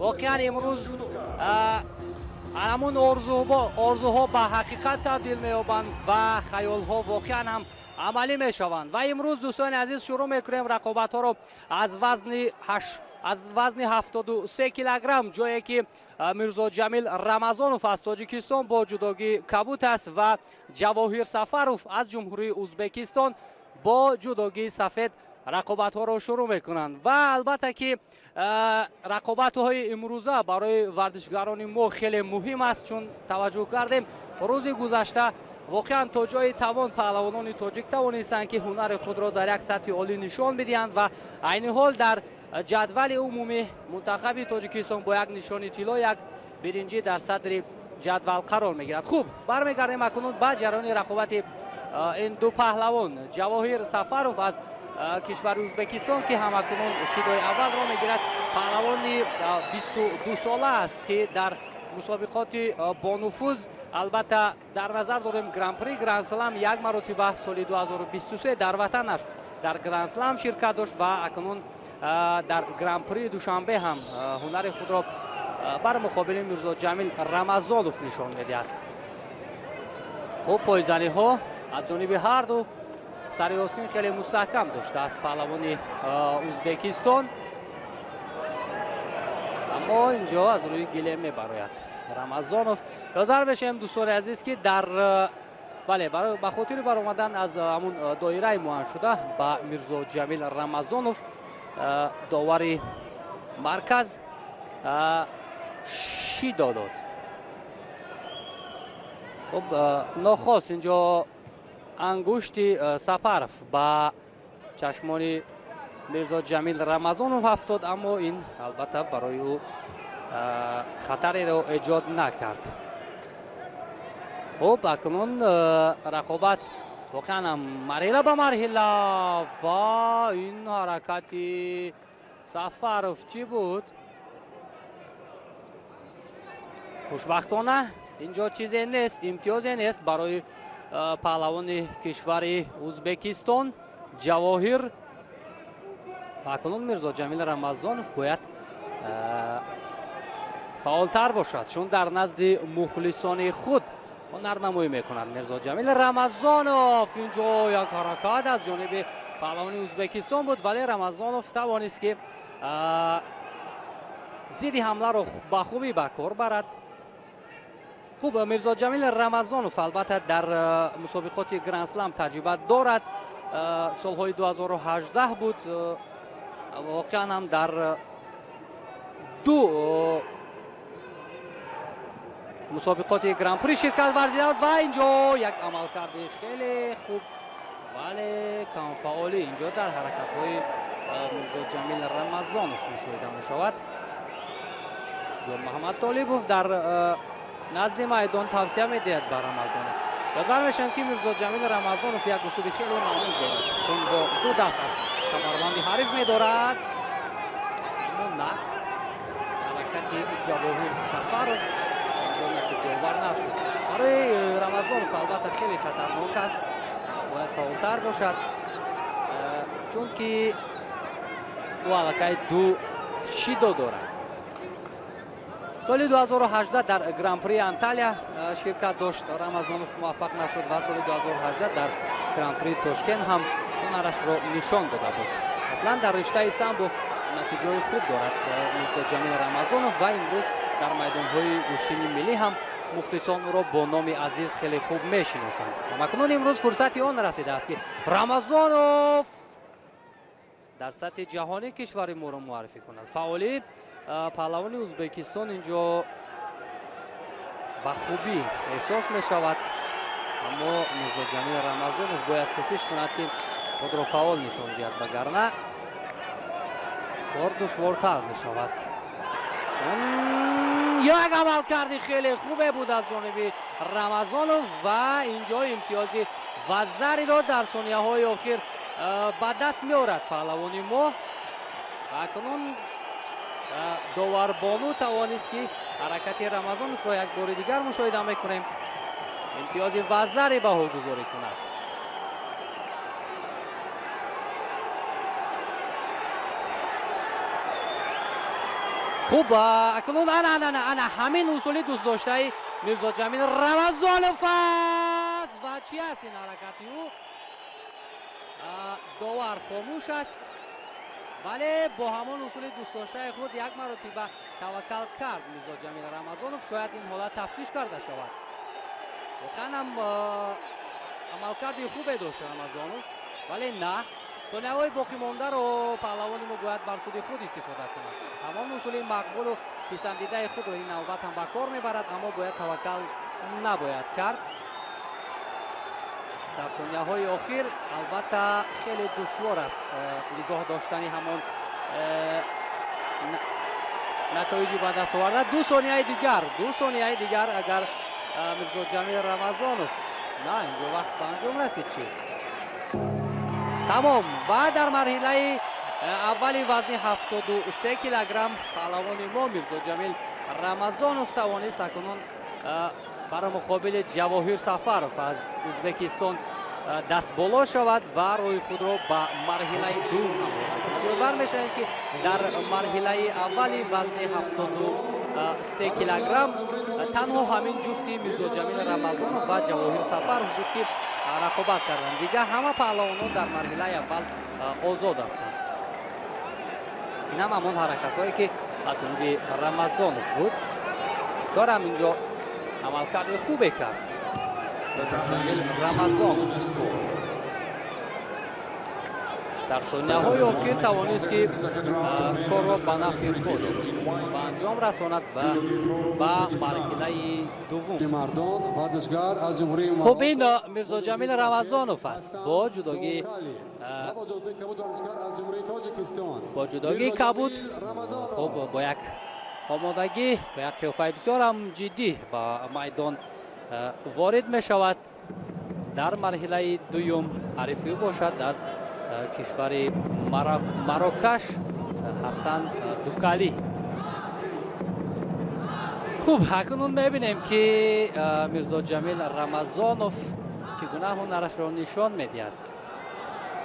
واقعا امروز همون آرزوها به حقیقت تبدیل می‌یابند و خیال‌ها واقعا هم عملی می‌شوند. و امروز دوستان عزیز شروع می‌کنیم رقابت‌ها رو از وزن 73 کیلوگرم، جایی که میرزا جمیل رمضانوف از تاجیکستان با جداگی کبوت است و جواهر سفروف از جمهوری ازبکستان با جداگی سفید رقابت ها رو شروع میکنند. و البته که رقابت های امروزه برای ورزشگران ما خیلی مهم است، چون توجه کردیم روز گذشته واقعا تا جای توان پهلوانان تاجیک توانستند که هنر خود را در یک سطح عالی نشان بدهند و عین حال در جدول عمومی منتخب تاجیکستان با یک نشانی طلا یک برنجی در صدر جدول قرار میگیرد. خوب، برمیگردیم اکنون به جریان رقابت این دو پهلوان. جواهر سفروف از کشور ازبکستان که همکنون شیدای اول را میگیرد، پهلوان 22 ساله است که در مسابقات با نفوذ، البته در نظر داریم گران پری گرند سلام یک مرتبه سال 2023 در وطنش در گرند سلام شرکت داشت و اکنون در گران پری دوشنبه هم هنر خود را بر مقابل میرزا جمیل رمضانوف نشان میدهد. و پایزنی ها از جانب هر دو سر آستین خیلی مستحکم داشته از پهلوان ازبکستان، اما اینجا از روی گله میبراید رمضانوف. یادآور بشیم دوستان عزیز که در به خاطر برآمدن از همون دایره معین شده به میرزا جمیل رمضانوف داوری مرکز شیدا داد. خب ناخواست اینجا انگشت سفروف به چشمان میرزا جمیل رمضانوف افتاد، اما این البته برای او خطری را ایجاد نکرد. خب اکنون رقابت واقعا هم مرحله به مرحله و این حرکت سفروف چی بود؟ خوشبختانه اینجا چیزی نیست، امتیازی نیست برای پهلوان کشور ازبکستان جواهر. اکنون میرزا جمیل رمضانوف باید فعالتر باشد، چون در نزد مخلصان خود هنر نمایی میکند. میرزا جمیل رمضانوف اینجا یک حرکت از جانب پهلوان ازبکستان بود، ولی رمضانوف توانست که ضد حمله را به خوبی به کار برد. خوب، میرزا جمیل رمضانوف البته در مسابقات گرند سلام تجربه دارد. سالهای 2018 بود واقعا هم در دو مسابقات گران پری شرکت ورزیده و اینجا یک عملکرد خیلی خوب ولی کم فعالی اینجا در حرکت های میرزا جمیل رمضانوف مشاهده می شود. جان محمد طالبوف در نزد میدان توصیه می دهد به رمضانوف. یادآور میشم که میرزا جمیل رمضانوف یک رسوب خیلی معمول دارد، چون با دو دست از کمربند حریف می دارد. اما نه، حرکت جواهر سفروف جوار نشد. برای رمضانوف البته خیلی خطرناک است، باید فعالتر باشد، چون که او علاقه دو شیدا دارد. سال 2018 در گران پری انتالیا شرکت داشت، رمضانوف موفق نشد و سال 2018 در گران پری تاشکند هم هنرش را نشان داده بود. اصلا در رشته سامبو نتیجه خوب دارد میرزا جمیل رمضانوف و امروز در میدان‌های گشتین ملی هم مخلصان او را با نام عزیز خیلی خوب میشناسند. اکنون امروز فرصتی آن رسیده است که رمضانوف در سطح جهانی کشور ما را معرفی کند. فعالی پهلوان ازبکستان اینجا به خوبی احساس می شود، اما میرزا جمیل رمضانوف باید کوشش کند که خود را فعال نشان دهد، وگرنه کار دشوارتر می شود. یک عمل کردی خیلی خوبه بود از جانب رمضانوف و اینجا امتیاز وزری را در ثانیه های آخر به دست می آورد پهلوان ما. اکنون داور بانو توانست که حرکت رمضانوف را یک بار دیگر مشاهده میکنیم، امتیاز وزری به او گذاری کند. خوب اکنون انا همین اصولی دوست داشته میرزا جمیل رمضانوف است و چی است این حرکتی او؟ داور خاموش است ولی با همان اصول دوست داشته خود یک مرتبه توکل کرد میرزا جمیل رمضانوف. شاید این حالت تفتیش کرده شود. واقعا هم عملکرد خوبی داشت رمضانوف ولی نه، ثانیه‌های باقی مانده رو پهلوان ما باید بر سود خود استفاده کند. تمام اصول مقبول و پسندیده خود رو این نوبت هم به کار میبرد اما باید توکل نباید کرد. در ثانیه‌های آخر البته خیلی دشوار است نگاه داشتن همان نتایجی به دست آورده. دو ثانیه دیگر اگر میرزا جمیل رمضانوف نه اینجا وقت به انجام رسید چی تمام. و در مرحله اولی وزن 73 کیلوگرم پهلوان ما میرزا جمیل رمضانوف توانست اکنون برای مقابل جواهر سفرов از ازبکستان دست بالا شود و روی خود را به مرحله دوم جلوتر می‌شویم که در مرحله اولی وزن 73 کیلوگرم تنها همین جفتی میرزا جمیل رمضانوف و جواهر سفرov بود که رقابت کردند. دیگه همه پهلوانان در مرحله اول آزاد هستند. این هم همان حرکت‌هایی که از جانب رمضانوف بود. دارم اینجا عملکرد خوبی کرد جمیل رمضانوف. در ثانیه‌های آخر توانست که کار را به نفع خود به انجام رساند و به مرحله دوم. خب این میرزا جمیل رمضانوف است با جداگی کبود. خب با یک آمادگی و یک قیافه بسیار هم جدی به میدان وارد می شود. در مرحله دوم حریفی باشد از کشور مراکش حسن دوکالی. خوب اکنون میبینیم که میرزا جمیل رمضانوف چگونه هنرش را نشان میدهد.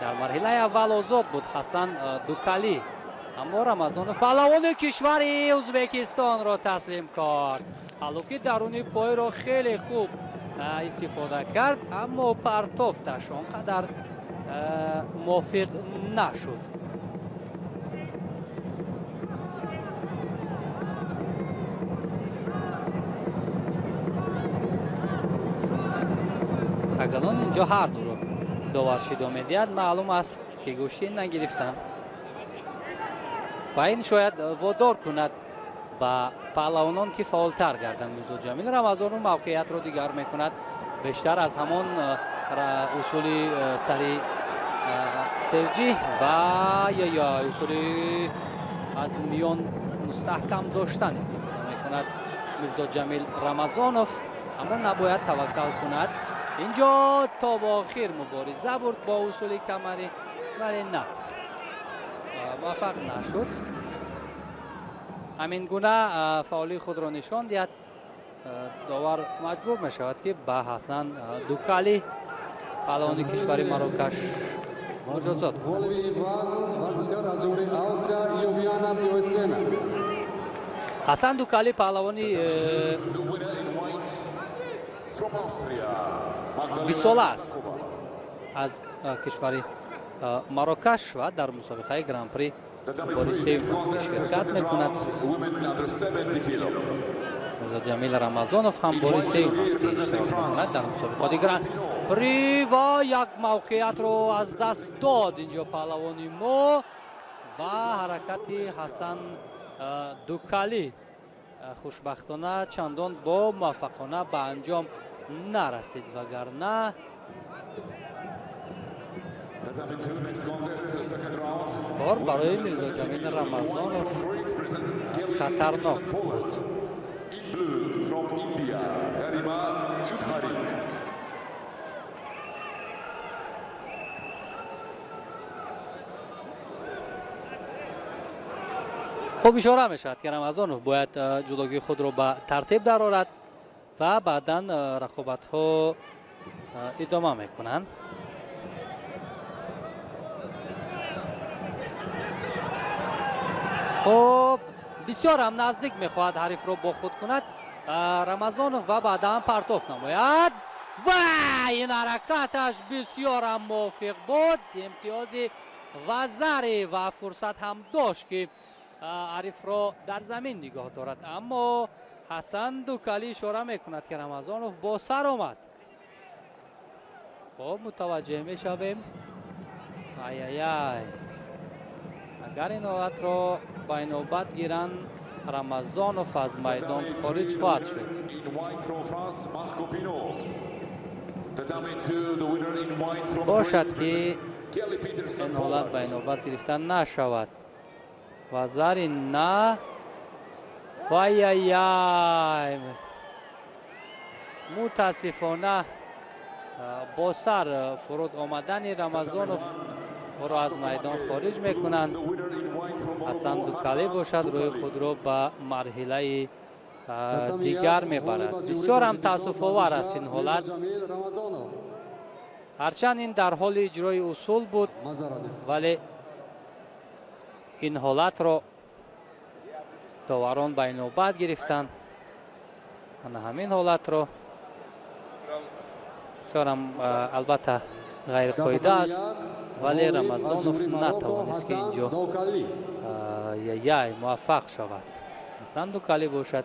در مرحله اول آزاد بود حسن دوکالی اما رمضانوف پهلوان کشور ازبکستان را تسلیم کرد. حالا درونی پای را خیلی خوب استفاده کرد اما پرتافتش آنقدر موفق نشد. اگران اینجا هر دو رو داورشی میدهد معلوم است که گوشی نگرفتن و این شاید وادار کند با پهلوانان که فعالتر گردند. میرزا جمیل رمضانوف موقعیت رو دیگر میکند بیشتر از همان اصولی سری سرجی و یا اصولی از میان مستحکم داشتن استفاده میکند میرزا جمیل رمضانوف اما نباید توکل کند. اینجا تا با آخر مبارزه برد با اصولی کمری ولی نه موفق نشد. همین گونه فعالی خود را نشان دهد. داور مجبور می شود که به حسن دوکالی پهلوان کشور مراکش مجازات کند. حسن دوکالی پهلوانی 20 ساله است از کشور مراکش و در مسابقه گران پری باری شرکت میکند. میرزا جمیل رمضانوف هم باری سیوم است در مسابقه گران پری و یک موقعیت رو از دست داد اینجا پهلوانی ما و حرکت حسن دوکالی خوشبختانه چندان با موفقانه به انجام نرسید وگرنه کار برای میرزا جمیل رمضانوف خطرناک بود. خب اشاره میشد که رمضانوف باید جلوگی خود را به ترتیب درآورد و بعدا رقابت ها ادامه میکنند. خب بسیار هم نزدیک میخواهد حریف رو با خود کند رمضانوف و بعد هم پرتوف نماید و این حرکتش بسیار هم موفق بود. امتیازی و ضربه و فرصت هم داشت که حریف رو در زمین نگاه دارد، اما حسن دوکالی اشاره میکند که رمضانوف با سر آمد. خب متوجه میشویم. اگر این حالت رو با نوبت گیرن رمضانوف از میدان خارج خواهد شد. باشد که این حالت با نوبت گرفتن نشود و ضربه نه. متاسفانه با سر فرود آمدن رمضانوف او را از میدان خارج میکنند. حسن دوکالی باشد روی خود را به مرحله دیگر میبرد. بسیار هم تاسف آور است این حالت، هرچند این در حال اجرای اصول بود ولی این حالت را داوران به نوبت گرفتند. همین حالت را بسیار هم البته غیر قاعده است ولی رمضانوف نتوانست که اینجا موفق شود. حسن دوکالی باشد